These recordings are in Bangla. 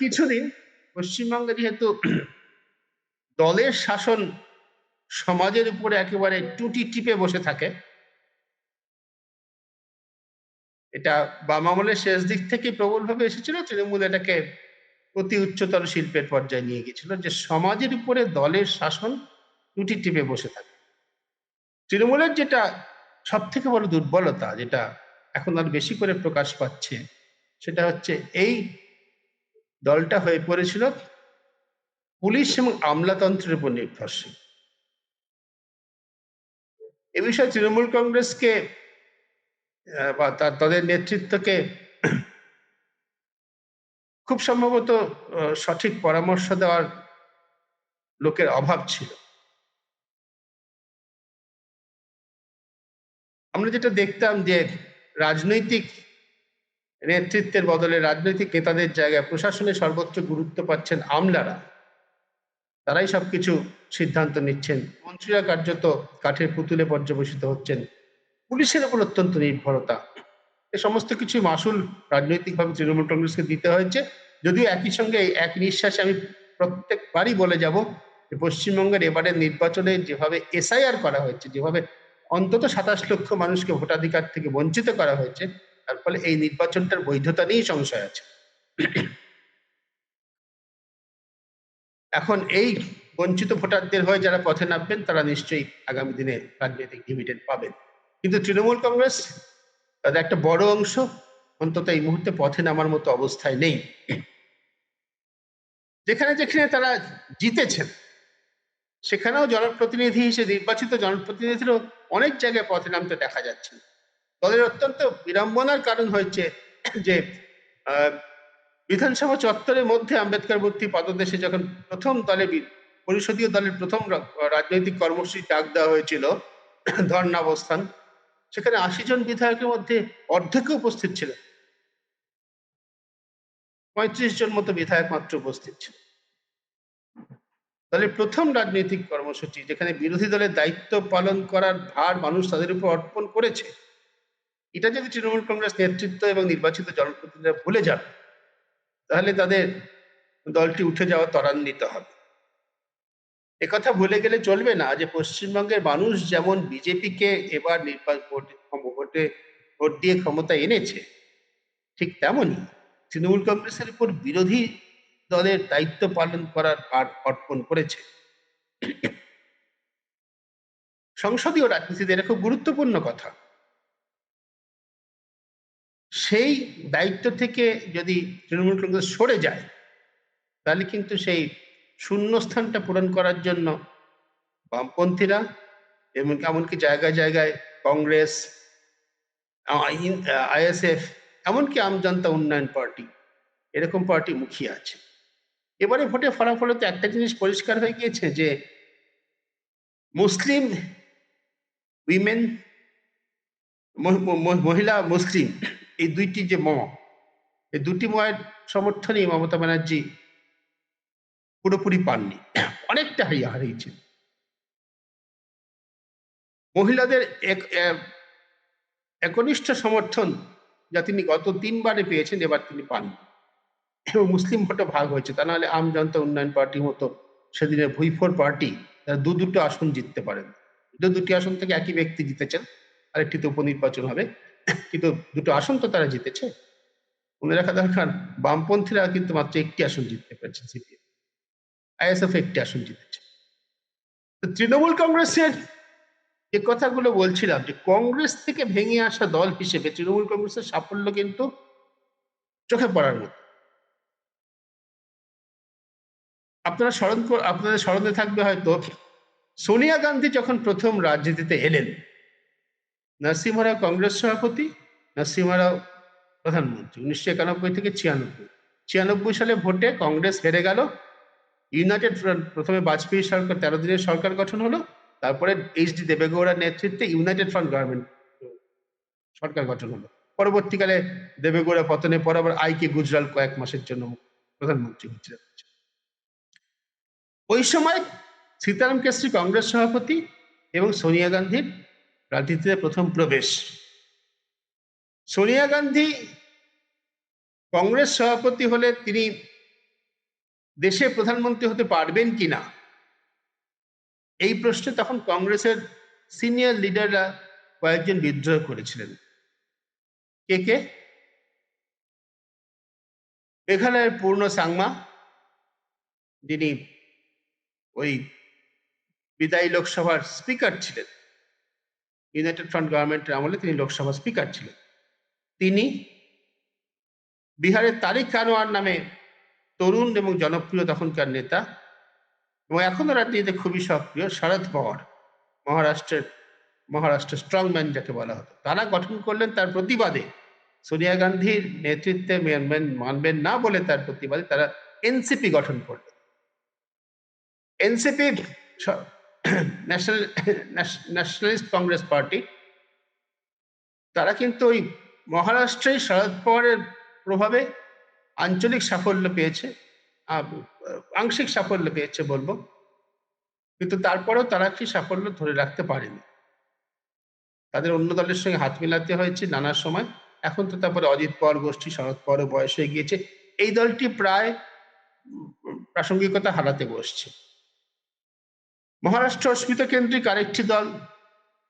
কিছুদিন পশ্চিমবঙ্গে যেহেতু দলের শাসন সমাজের উপরে একেবারে টুটি টিপে বসে থাকে, এটা বাম আমলের শেষ দিক থেকে প্রবলভাবে এসেছিল। তৃণমূল এটাকে অতি উচ্চতর শিল্পের পর্যায়ে নিয়ে গেছিল, যে সমাজের উপরে দলের শাসন টুটি টিপে বসে থাকে। তৃণমূলের যেটা সব থেকে বড় দুর্বলতা, যেটা এখন আর বেশি করে প্রকাশ পাচ্ছে, সেটা হচ্ছে এই দলটা হয়ে পড়েছিল পুলিশ এবং আমলাতন্ত্রের উপর নির্ভরশীল। এ বিষয়ে তৃণমূল কংগ্রেসকে বা তাদের নেতৃত্বকে খুব সম্ভবত সঠিক পরামর্শ দেওয়ার লোকের অভাব ছিল। আমরা যেটা দেখতাম যে রাজনৈতিক নেতৃত্বের বদলে রাজনৈতিক নেতাদের জায়গায় প্রশাসনে সর্বোচ্চ গুরুত্ব পাচ্ছেন আমলারা। তারাই সবকিছু সিদ্ধান্ত নিচ্ছেন। মন্ত্রীরা কার্যত কাঠের পুতুলে পর্যবেসিত হচ্ছেন। পুলিশের উপর অত্যন্ত নির্ভরতা। এ সমস্ত কিছু মাসুল রাজনৈতিকভাবে তৃণমূল কংগ্রেসকে দিতে হয়েছে। যদিও একই সঙ্গে এক নিঃশ্বাসে আমি প্রত্যেকবারই বলে যাব যে পশ্চিমবঙ্গের এবারের নির্বাচনে যেভাবে এসআইআর করা হয়েছে, যেভাবে অন্তত ২৭ লক্ষ মানুষকে ভোটাধিকার থেকে বঞ্চিত করা হয়েছে, তার ফলে এই নির্বাচনটার বৈধতা নিয়েই সংশয় আছে। এখন এই বঞ্চিত ভোটারদের হয়ে যারা পথে নামবেন, তারা নিশ্চয়ই আগামী দিনে রাজনৈতিক ডিভিডেন্ড পাবেন। কিন্তু তৃণমূল কংগ্রেস তাদের একটা বড় অংশ অন্তত এই মুহূর্তে পথে নামার মতো অবস্থায় নেই। যেখানে যেখানে তারা জিতেছেন, সেখানেও জনপ্রতিনিধি হিসেবে নির্বাচিত জনপ্রতিনিধিরও অনেক জায়গায় পথে নামতে দেখা যাচ্ছে। দলের অত্যন্ত বিড়ম্বনার কারণ হয়েছে যে বিধানসভা চত্বরের মধ্যে আম্বেদকর মূর্তি পাদদেশে যখন প্রথম পরিষদীয় দলের প্রথম রাজনৈতিক কর্মসূচি ডাক দেওয়া হয়েছিল, ধর্ণাবস্থান, সেখানে ৮০ জন বিধায়কের মধ্যে অর্ধেকও উপস্থিত ছিল, ৩৫ জন মতো বিধায়ক মাত্র উপস্থিত ছিল। দলের প্রথম রাজনৈতিক কর্মসূচি, যেখানে বিরোধী দলের দায়িত্ব পালন করার ভার মানুষ তাদের উপর অর্পণ করেছে, এটা যদি তৃণমূল কংগ্রেস নেতৃত্ব এবং নির্বাচিত জনপ্রতিনিধিরা ভুলে যান, তাহলে তাদের দলটি উঠে যাওয়া ত্বরান্বিত হবে। একথা ভুলে গেলে চলবে না যে পশ্চিমবঙ্গের মানুষ যেমন বিজেপিকে এবার ভোট দিয়ে ক্ষমতা এনেছে, ঠিক তেমনি তৃণমূল কংগ্রেসের উপর বিরোধী দলের দায়িত্ব পালন করার ভার অর্পণ করেছে। সংসদীয় রাজনীতিতে এটা খুব গুরুত্বপূর্ণ কথা। সেই দায়িত্ব থেকে যদি তৃণমূল কংগ্রেস সরে যায়, তাহলে কিন্তু সেই শূন্যস্থানটা পূরণ করার জন্য বামপন্থীরা এবং এমনকি জায়গায় জায়গায় কংগ্রেস, আইএসএফ, এমনকি আমজনতা উন্নয়ন পার্টি, এরকম পার্টি মুখিয়ে আছে। এবারে ভোটে ফলাফলে তো একটা জিনিস পরিষ্কার হয়ে গিয়েছে যে মুসলিম উইমেন, মহিলা মুসলিম, এই দুইটি যে এই দুটি ময়ের সমর্থনই মমতা ব্যানার্জি পুরোপুরি পাননি, অনেকটা হারিয়েছেন। মহিলাদের একনিষ্ঠ সমর্থন যা তিনি গত ৩ বারে পেয়েছেন, এবার তিনি পাননি। এবং মুসলিম ভোটে ভাগ হয়েছে, তা নাহলে আমজনতা উন্নয়ন পার্টির মতো সেদিনের ভুইফোর পার্টি তারা দুটো আসন জিততে পারেন। দুটি আসন থেকে একই ব্যক্তি জিতেছেন, আরেকটিতে উপনির্বাচন হবে, কিন্তু দুটো আসন তো তারা জিতেছে। মনে রাখা দরকার, বামপন্থীরা কিন্তু মাত্র একটি আসন জিততে পেরেছে, সিপিএম, আইএসএফ একটি আসন জিতেছে। তৃণমূল কংগ্রেসের যে কথাগুলো বলছিলাম, যে কংগ্রেস থেকে ভেঙে আসা দল হিসেবে তৃণমূল কংগ্রেসের সাফল্য কিন্তু চোখে পড়ার মতো। আপনাদের স্মরণে থাকবে হয়তো, সোনিয়া গান্ধী যখন প্রথম রাজনীতিতে এলেন, নরসিংহ রাও কংগ্রেস সভাপতি, নরসিংহ রাও প্রধানমন্ত্রী, 1991 থেকে 96 সালে ভোটে কংগ্রেস হেরে গেল। ইউনাইটেড ফ্রন্ট, প্রথমে বাজপেয়ী সরকার 13 দিনের সরকার গঠন হলো, তারপরে এইচ.ডি. দেবেগৌড়ার নেতৃত্বে ইউনাইটেড ফ্রন্ট গভর্নমেন্ট সরকার গঠন হলো। পরবর্তীকালে দেবেগৌড়া পতনের পর আবার আই কে গুজরাল কয়েক মাসের জন্য প্রধানমন্ত্রী হচ্ছিলেন। ওই সময় সীতারাম কেশরী কংগ্রেস সভাপতি এবং সোনিয়া গান্ধীর রাজনীতিতে প্রথম প্রবেশ। সোনিয়া গান্ধী কংগ্রেস সভাপতি হলে তিনি দেশে প্রধানমন্ত্রী হতে পারবেন কিনা, এই প্রশ্নে তখন কংগ্রেসের সিনিয়র লিডাররা কয়েকজন বিদ্রোহ করেছিলেন। কে কে? মেঘালয়ের পূর্ণ সাংমা, যিনি ওই বিদায়ী লোকসভার স্পিকার ছিলেন, ইউনাইটেড ফ্রন্ট গভর্নমেন্টের আমলে তিনি লোকসভা স্পিকার ছিলেন, তিনি, বিহারের তারিক আনোয়ার নামে তরুণ এবং জনপ্রিয় তখনকার নেতা এবং এখনো রাজনীতিতে খুবই সক্রিয় শরদ পাওয়ার, মহারাষ্ট্রের স্ট্রংম্যান যাকে বলা হতো, তারা গঠন করলেন তার প্রতিবাদে, সোনিয়া গান্ধীর নেতৃত্বে মানবেন না বলে তার প্রতিবাদে তারা এনসিপি গঠন করলেন। এনসিপি ন্যাশনালিস্ট কংগ্রেস পার্টি, তারা কিন্তু ওই মহারাষ্ট্রে শরদ পাওয়ারের প্রভাবে আঞ্চলিক সাফল্য পেয়েছে, আংশিক সাফল্য পেয়েছে বলবো, কিন্তু তারপরেও তারা কি সাফল্য ধরে রাখতে পারেনি। তাদের অন্য দলের সঙ্গে হাত মিলাতে হয়েছে নানা সময়। এখন তো তারপরে অজিত পাওয়ার গোষ্ঠী, শরদ পাওয়ারও বয়স হয়ে গিয়েছে, এই দলটি প্রায় প্রাসঙ্গিকতা হারাতে বসছে। মহারাষ্ট্র অস্মিতা কেন্দ্রিক আরেকটি দল,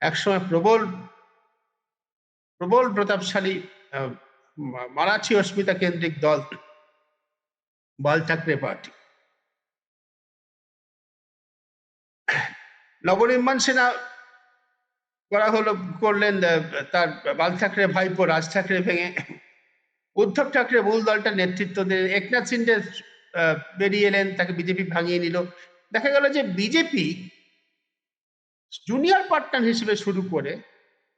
একসময় প্রবল প্রতাপশালী মারাঠি অস্মিতা কেন্দ্রিক দল বাল ঠাকরে পার্টি। নবনির্মাণ সেনা করলেন তার বাল ঠাকরে ভাইপো রাজ ঠাকরে ভেঙে উদ্ধব ঠাকরে মূল দলটা নেতৃত্ব দিলেন, একনাথ শিন্ডে বেরিয়ে এলেন, তাকে বিজেপি ভাঙিয়ে নিল। দেখা গেল যে বিজেপি জুনিয়র পার্টনার হিসেবে শুরু করে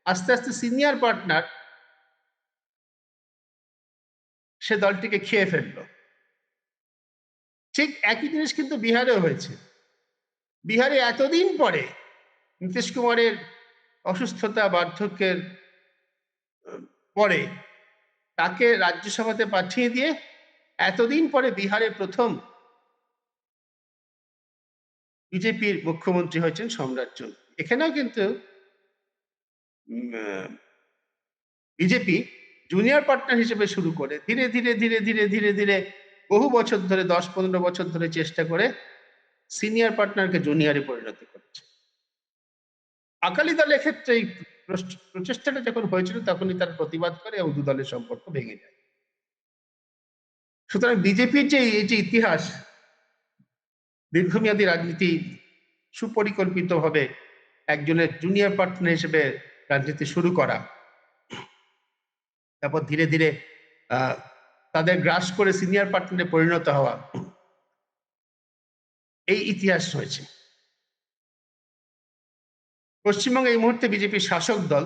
আস্তে আস্তে সিনিয়র পার্টনার সে দলটিকে খেয়ে ফেলল। ঠিক একই জিনিস কিন্তু বিহারেও হয়েছে। বিহারে এতদিন পরে নীতিশ কুমারের অসুস্থতা বার্ধক্যের পরে তাকে রাজ্যসভাতে পাঠিয়ে দিয়ে এতদিন পরে বিহারে প্রথম বিজেপির মুখ্যমন্ত্রী হয়েছেন সম্রাট চৌধুরী। এখানেও কিন্তু বিজেপি জুনিয়র পার্টনার হিসেবে শুরু করে ধীরে ধীরে ধীরে ধীরে ধীরে ধীরে বহু বছর ধরে 10-15 বছর ধরে চেষ্টা করে সিনিয়র পার্টনারকে জুনিয়রে পরিণত করেছে। আকালি দলের ক্ষেত্রে এই প্রচেষ্টাটা যখন হয়েছিল তখনই তার প্রতিবাদ করে এবং দু দলের সম্পর্ক ভেঙে যায়। সুতরাং বিজেপির যে এই যে ইতিহাস, দীর্ঘমেয়াদী রাজনীতি, সুপরিকল্পিতভাবে একজনের জুনিয়র পার্টনার হিসেবে রাজনীতি শুরু করা, তারপর ধীরে ধীরে তাদের গ্রাস করে সিনিয়র পার্টনারে পরিণত হওয়া, এই ইতিহাস রয়েছে। পশ্চিমবঙ্গে এই মুহূর্তে বিজেপির শাসক দল,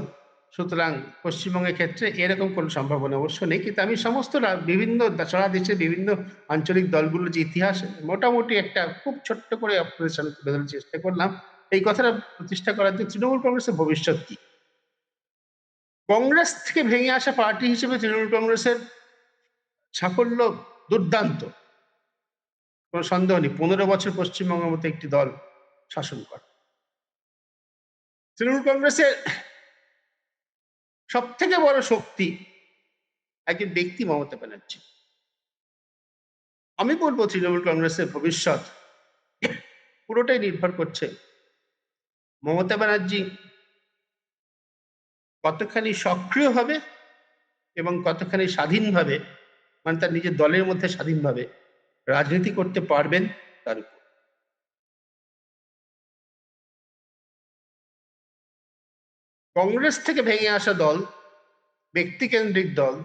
সুতরাং পশ্চিমবঙ্গের ক্ষেত্রে এরকম কোনো সম্ভাবনা অবশ্য নেই, কিন্তু আমি সমস্ত বিভিন্ন সারা দেশে বিভিন্ন আঞ্চলিক দলগুলোর যে ইতিহাস মোটামুটি একটা খুব ছোট্ট করে আপনাদের সামনে তুলে ধরার চেষ্টা করলাম। এই কথাটা প্রতিষ্ঠা করার যে তৃণমূল কংগ্রেসের ভবিষ্যৎ কি। কংগ্রেস থেকে ভেঙে আসা পার্টি হিসেবে তৃণমূল কংগ্রেসের সাফল্য দুর্দান্ত, কোনো সন্দেহ নেই। 15 বছর পশ্চিমবঙ্গের মতো একটি দল শাসন করে। তৃণমূল কংগ্রেসের সব থেকে বড় শক্তি একজন ব্যক্তি, মমতা ব্যানার্জি। আমি বলবো তৃণমূল কংগ্রেসের ভবিষ্যৎ পুরোটাই নির্ভর করছে মমতা ব্যানার্জি কতখানি সক্রিয়ভাবে এবং কতখানি স্বাধীনভাবে, মানে তার নিজের দলের মধ্যে স্বাধীনভাবে রাজনীতি করতে পারবেন তার উপর। কংগ্রেস থেকে ভেঙে আসা দল, ব্যক্তিকেন্দ্রিক দল,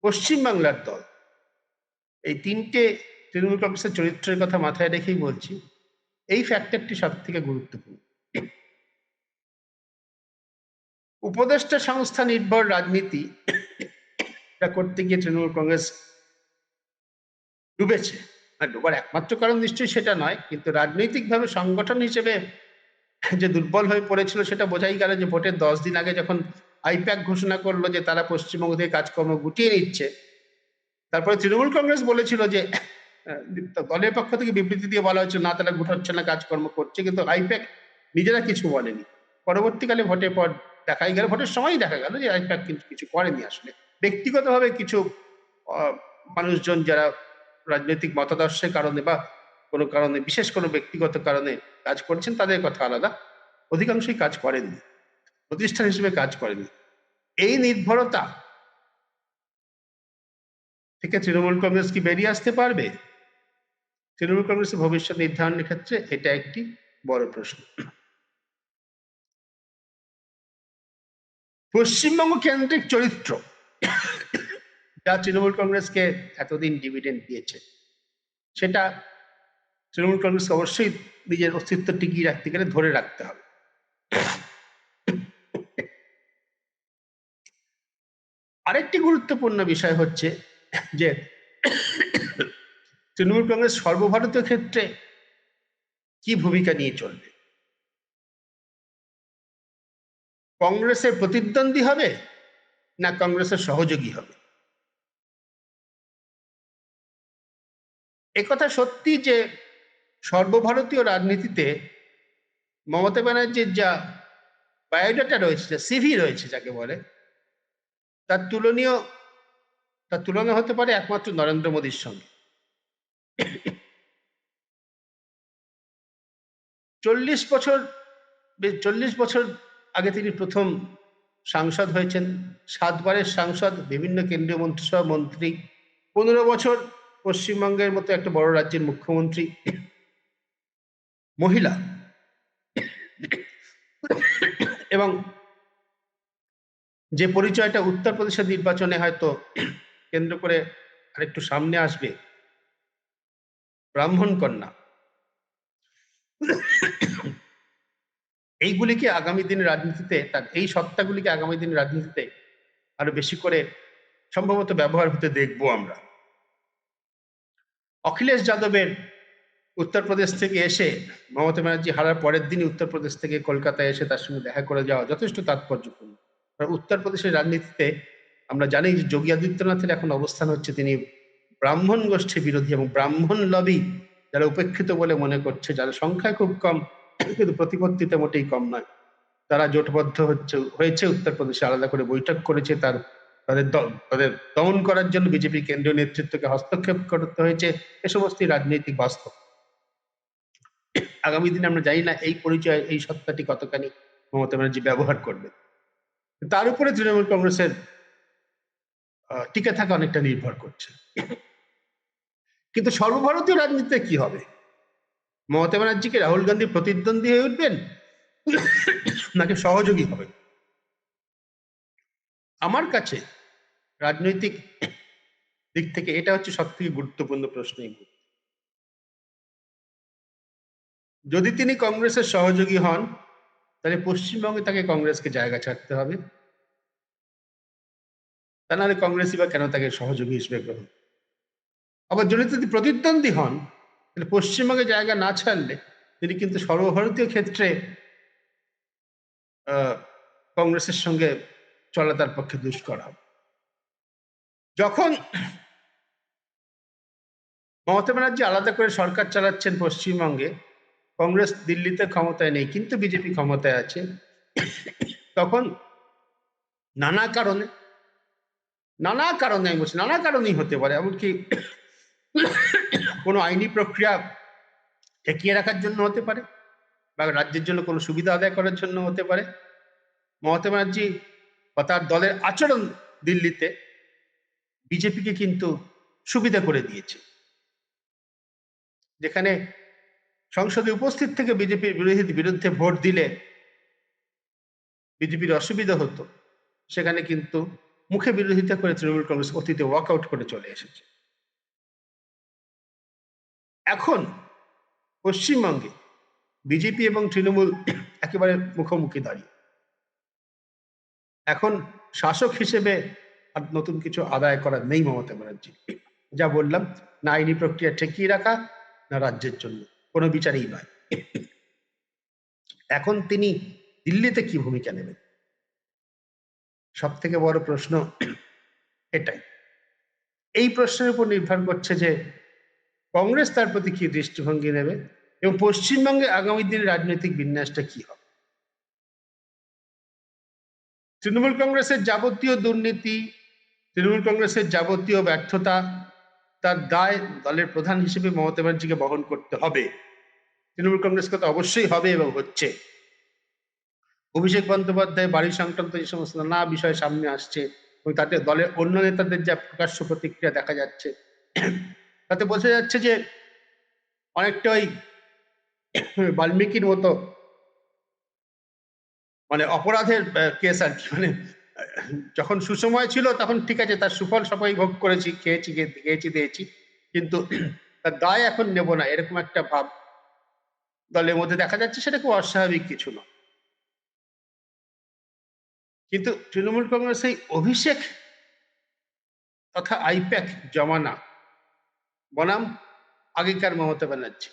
পশ্চিমবাংলার দল, এই তিনটে তৃণমূল কংগ্রেসের চরিত্রের কথা মাথায় রেখেই বলছি, এই ফ্যাক্টরটি সব থেকে গুরুত্বপূর্ণ। উপদেষ্টা সংস্থা নির্ভর রাজনীতি করতে গিয়ে তৃণমূল কংগ্রেস ডুবেছে। আর ডুবার একমাত্র কারণ নিশ্চয়ই সেটা নয়, কিন্তু রাজনৈতিকভাবে সংগঠন হিসেবে যে দুর্বল হয়ে পড়েছিল সেটা বোঝাই গেল যে ভোটের 10 দিন আগে যখন আইপ্যাক ঘোষণা করলো যে তারা পশ্চিমবঙ্গ থেকে কাজকর্ম গুটিয়ে নিচ্ছে, তারপরে তৃণমূল কংগ্রেস বলেছিল যে দলের পক্ষ থেকে বিবৃতি দিয়ে বলা হচ্ছে না তারা গুটাচ্ছে না, কাজকর্ম করছে, কিন্তু আইপ্যাক নিজেরা কিছু বলেনি। পরবর্তীকালে ভোটের পর দেখাই গেল, ভোটের সময় দেখা গেল যে আইপ্যাক কিন্তু কিছু করেনি। আসলে ব্যক্তিগতভাবে কিছু মানুষজন যারা রাজনৈতিক মতাদর্শের কারণে বা কোনো কারণে, বিশেষ কোনো ব্যক্তিগত কারণে কাজ করছেন, তাদের কথা আলাদা। অধিকাংশই কাজ করেননি, প্রতিষ্ঠান হিসেবে কাজ করেনি। এই নির্ভরতা থেকে তৃণমূল কংগ্রেস কি বেরিয়ে আসতে পারবে? তৃণমূল কংগ্রেসের ভবিষ্যৎ নির্ধারণের ক্ষেত্রে এটা একটি বড় প্রশ্ন। পশ্চিমবঙ্গ কেন্দ্রিক চরিত্র যা তৃণমূল কংগ্রেসকে এতদিন ডিভিডেন্ড দিয়েছে, সেটা তৃণমূল কংগ্রেস অবশ্যই নিজের অস্তিত্ব টিকিয়ে রাখতে গেলে ধরে রাখতে হবে। আরেকটি গুরুত্বপূর্ণ বিষয় হচ্ছে যে তৃণমূল কংগ্রেস সর্বভারতীয় ক্ষেত্রে কি ভূমিকা নিয়ে চলবে। কংগ্রেসের প্রতিদ্বন্দ্বী হবে না কংগ্রেসের সহযোগী হবে? একথা সত্যি যে সর্বভারতীয় রাজনীতিতে মমতা ব্যানার্জির যা বায়োডাটা রয়েছে, যা সিভি রয়েছে যাকে বলে, তার তুলনা হতে পারে একমাত্র নরেন্দ্র মোদীর সঙ্গে। 40 বছর আগে তিনি প্রথম সাংসদ হয়েছেন, 7 বারের সাংসদ, বিভিন্ন কেন্দ্রীয় মন্ত্রিসভা মন্ত্রী, 15 বছর পশ্চিমবঙ্গের মতো একটা বড় রাজ্যের মুখ্যমন্ত্রী, মহিলা, এবং যে পরিচয়টা উত্তরপ্রদেশের নির্বাচনে হয়তো কেন্দ্র করে আরেকটু সামনে আসবে, ব্রাহ্মণ কন্যা, এইগুলিকে আগামী দিনের রাজনীতিতে, তার এই সত্তাগুলিকে আগামী দিনের রাজনীতিতে আরো বেশি করে সম্ভবত ব্যবহার হতে দেখবো আমরা। অখিলেশ যাদবের উত্তরপ্রদেশ থেকে এসে, মমতা ব্যানার্জি হারার পরের দিনই উত্তরপ্রদেশ থেকে কলকাতায় এসে তার সঙ্গে দেখা করে যাওয়া যথেষ্ট তাৎপর্যপূর্ণ। উত্তরপ্রদেশের রাজনীতিতে আমরা জানি যে যোগী আদিত্যনাথের এখন অবস্থান হচ্ছে তিনি ব্রাহ্মণ গোষ্ঠী বিরোধী এবং ব্রাহ্মণ লবি যারা উপেক্ষিত বলে মনে করছে, যারা সংখ্যায় খুব কম কিন্তু প্রতিপত্তিতে মোটেই কম নয়, তারা জোটবদ্ধ হয়েছে উত্তরপ্রদেশে, আলাদা করে বৈঠক করেছে। তাদের দমন করার জন্য বিজেপি কেন্দ্রীয় নেতৃত্বকে হস্তক্ষেপ করতে হয়েছে। এ সমস্ত রাজনৈতিক বাস্তব। আগামী দিনে আমরা জানি না এই পরিচয়, এই সত্তাটি কতখানি মমতা ব্যানার্জি ব্যবহার করবে। তার উপরে তৃণমূল কংগ্রেসের টিকে থাকা অনেকটা নির্ভর করছে। কিন্তু সর্বভারতীয় রাজনীতিতে কি হবে? মমতা ব্যানার্জিকে রাহুল গান্ধী প্রতিদ্বন্দ্বী হয়ে উঠবেন নাকি সহযোগী হবেন? আমার কাছে রাজনৈতিক দিক থেকে এটা হচ্ছে সব থেকে গুরুত্বপূর্ণ প্রশ্ন। যদি তিনি কংগ্রেসের সহযোগী হন, তাহলে পশ্চিমবঙ্গে তাকে কংগ্রেসকে জায়গা ছাড়তে হবে। তা নাহলে কংগ্রেসই বা কেন তাকে সহযোগী হিসেবে গ্রহণ। আবার যদি তিনি প্রতিদ্বন্দ্বী হন, তাহলে পশ্চিমবঙ্গে জায়গা না ছাড়লে তিনি কিন্তু সর্বভারতীয় ক্ষেত্রে কংগ্রেসের সঙ্গে চলা তার পক্ষে দুষ্কর হবে। যখন মমতা ব্যানার্জি আলাদা করে সরকার চালাচ্ছেন পশ্চিমবঙ্গে, কংগ্রেস দিল্লিতে ক্ষমতায় নেই কিন্তু বিজেপি ক্ষমতায় আছে, তখন নানা কারণে আমি বলছি, নানা কারণেই হতে পারে, এমনকি কোনো আইনি প্রক্রিয়া ঠেকিয়ে রাখার জন্য হতে পারে, বা রাজ্যের জন্য কোনো সুবিধা আদায় করার জন্য হতে পারে, মমতা ব্যানার্জি বা তার দলের আচরণ দিল্লিতে বিজেপিকে কিন্তু সুবিধা করে দিয়েছে। যেখানে সংসদে উপস্থিত থেকে বিজেপির বিরুদ্ধে ভোট দিলে বিজেপির অসুবিধা হতো, সেখানে কিন্তু মুখে বিরোধিতা করে তৃণমূল কংগ্রেস অতীতে ওয়াকআউট করে চলে এসেছে। এখন পশ্চিমবঙ্গে বিজেপি এবং তৃণমূল একেবারে মুখোমুখি দাঁড়িয়ে। এখন শাসক হিসেবে আর নতুন কিছু আদায় করার নেই মমতা ব্যানার্জি। যা বললাম, না আইনি প্রক্রিয়া ঠেকিয়ে রাখা, না রাজ্যের জন্য কোনো বিচারই নয়। এখন তিনি দিল্লিতে কি ভূমিকা নেবেন, সব থেকে বড় প্রশ্ন এটাই। এই প্রশ্নের উপর নির্ভর করছে যে কংগ্রেস তার প্রতি কি দৃষ্টিভঙ্গি নেবে এবং পশ্চিমবঙ্গে আগামী দিনের রাজনৈতিক বিন্যাসটা কি হবে। তৃণমূল কংগ্রেসের যাবতীয় দুর্নীতি, তৃণমূল কংগ্রেসের যাবতীয় ব্যর্থতা, তার দায় দলের প্রধান হিসেবে মমতা ব্যানার্জিকে বহন করতে হবে। তৃণমূল কংগ্রেসকে তো অবশ্যই হবে এবং হচ্ছে। অভিষেক বন্দ্যোপাধ্যায় বাড়ি সংক্রান্ত যে সমস্ত নানা বিষয় সামনে আসছে এবং তাতে দলের অন্য নেতাদের যা প্রকাশ্য প্রতিক্রিয়া দেখা যাচ্ছে, তাতে বোঝা যাচ্ছে যে অনেকটা ওই বাল্মীকির মতো মানে অপরাধের কেস আর কি। মানে যখন সুসময় ছিল তখন ঠিক আছে, তার সুফল সবাই ভোগ করেছি, খেয়েছি খেয়েছি দিয়েছি, কিন্তু তার দায় এখন নেব না, এরকম একটা ভাব দলের মধ্যে দেখা যাচ্ছে। সেটা খুব অস্বাভাবিক কিছু না। কিন্তু তৃণমূল কংগ্রেস এই অভিষেক তথা আইপ্যাক জমানা বনাম আগেকার মমতা ব্যানার্জি,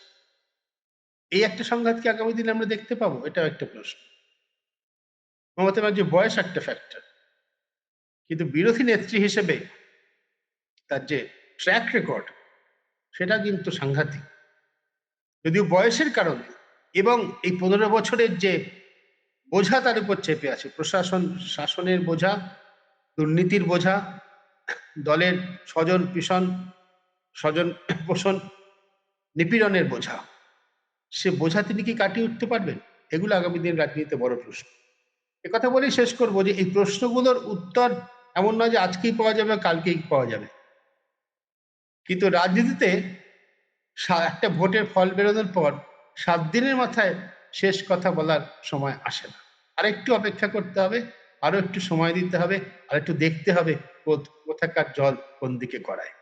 এই একটা সংঘাত কি আগামী দিনে আমরা দেখতে পাবো? এটাও একটা প্রশ্ন। মমতা ব্যানার্জির বয়স একটা ফ্যাক্টর, কিন্তু বিরোধী নেত্রী হিসেবে তার যে ট্র্যাক রেকর্ড সেটা কিন্তু সাংঘাতিক। যদিও বয়সের কারণে এবং এই 15 বছরের যে বোঝা তার উপর চেপে আছে, প্রশাসন শাসনের বোঝা, দুর্নীতির বোঝা, দলের স্বজন পিষণ স্বজন পোষণ নিপীড়নের বোঝা, সে বোঝা তিনি কি কাটিয়ে উঠতে পারবেন? এগুলো আগামী দিন রাজনীতিতে বড় প্রশ্ন। কথা বলেই শেষ করবো যে এই প্রশ্নগুলোর উত্তর এমন নয় যে আজকেই পাওয়া যাবে কালকেই পাওয়া যাবে, কিন্তু রাজনীতিতে একটা ভোটের ফল বেরোনোর পর 7 দিনের মাথায় শেষ কথা বলার সময় আসে না। আরেকটু অপেক্ষা করতে হবে, আরো একটু সময় দিতে হবে, আর একটু দেখতে হবে কোথাকার জল কোন দিকে গড়ায়।